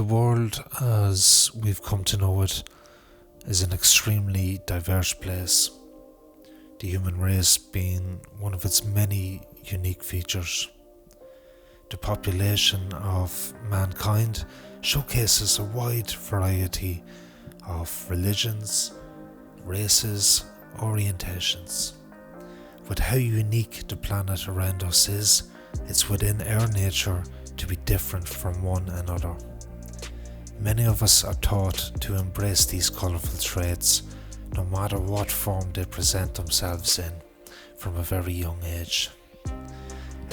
The world as we've come to know it is an extremely diverse place, the human race being one of its many unique features. The population of mankind showcases a wide variety of religions, races, orientations. With how unique the planet around us is, it's within our nature to be different from one another. Many of us are taught to embrace these colourful traits, no matter what form they present themselves in, from a very young age.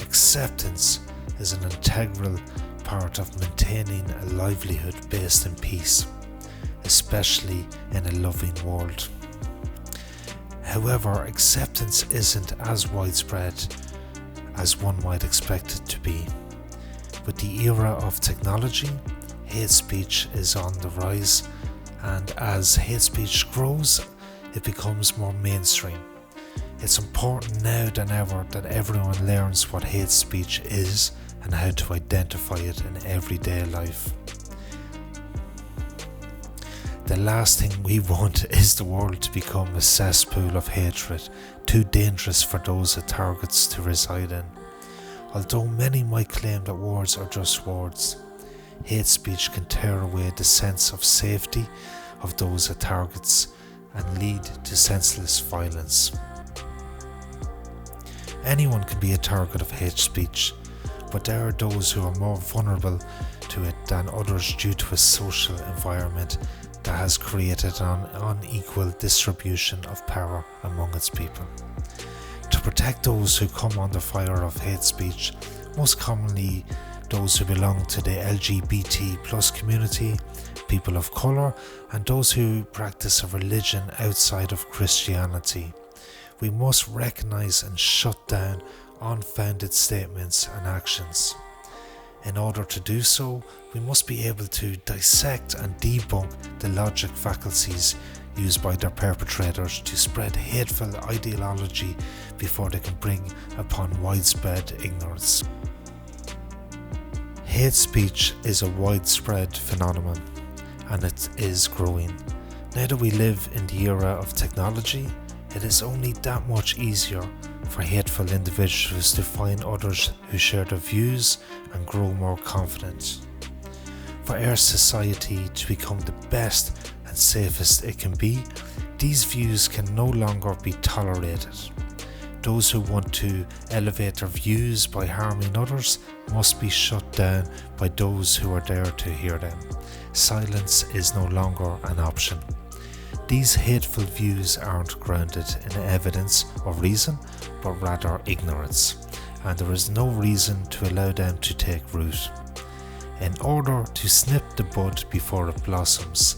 Acceptance is an integral part of maintaining a livelihood based in peace, especially in a loving world. However, acceptance isn't as widespread as one might expect it to be. With the era of technology, hate speech is on the rise, and as hate speech grows, it becomes more mainstream. It's important now than ever that everyone learns what hate speech is and how to identify it in everyday life. The last thing we want is the world to become a cesspool of hatred, too dangerous for those it targets to reside in. Although many might claim that words are just words, hate speech can tear away the sense of safety of those it targets and lead to senseless violence. Anyone can be a target of hate speech, but there are those who are more vulnerable to it than others due to a social environment that has created an unequal distribution of power among its people. To protect those who come under fire of hate speech, most commonly those who belong to the LGBT plus community, people of colour, and those who practice a religion outside of Christianity, we must recognise and shut down unfounded statements and actions. In order to do so, we must be able to dissect and debunk the logic fallacies used by their perpetrators to spread hateful ideology before they can bring upon widespread ignorance. Hate speech is a widespread phenomenon, and it is growing. Now that we live in the era of technology, it is only that much easier for hateful individuals to find others who share their views and grow more confident. For our society to become the best and safest it can be, these views can no longer be tolerated. Those who want to elevate their views by harming others must be shut down by those who are there to hear them. Silence is no longer an option. These hateful views aren't grounded in evidence or reason, but rather ignorance, and there is no reason to allow them to take root. In order to snip the bud before it blossoms,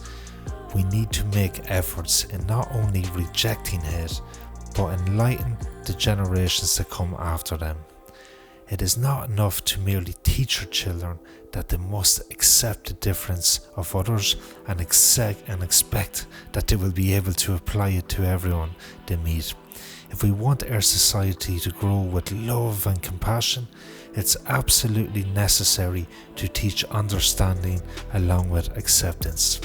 we need to make efforts in not only rejecting hate, but enlighten the generations that come after them. It is not enough to merely teach our children that they must accept the difference of others and expect that they will be able to apply it to everyone they meet. If we want our society to grow with love and compassion, it's absolutely necessary to teach understanding along with acceptance.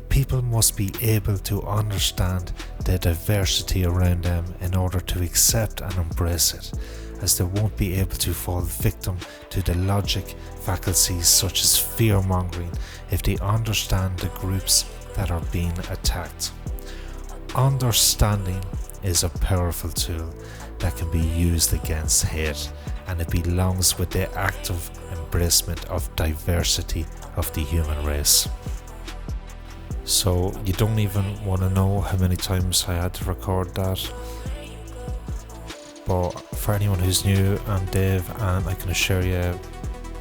People must be able to understand the diversity around them in order to accept and embrace it, as they won't be able to fall victim to the logic fallacies such as fear-mongering if they understand the groups that are being attacked. Understanding is a powerful tool that can be used against hate, and it belongs with the active embracement of diversity of the human race. So you don't even want to know how many times I had to record that. But for anyone who's new, I'm Dave, and I can assure you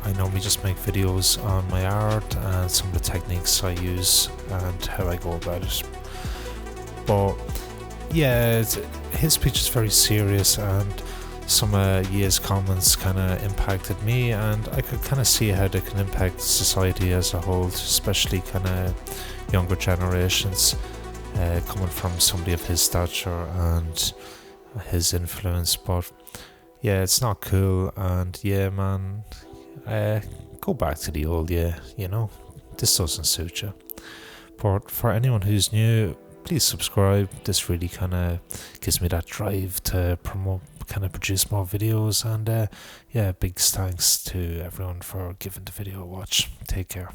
I normally just make videos on my art and some of the techniques I use and how I go about it. But yeah, his speech is very serious, and some of Ye's comments kind of impacted me, and I could kind of see how they can impact society as a whole, especially kind of younger generations, coming from somebody of his stature and his influence. But yeah, it's not cool, and yeah man, go back to the old you know, this doesn't suit you. But for anyone who's new, please subscribe. This really kind of gives me that drive to produce more videos. And big thanks to everyone for giving the video a watch. Take care.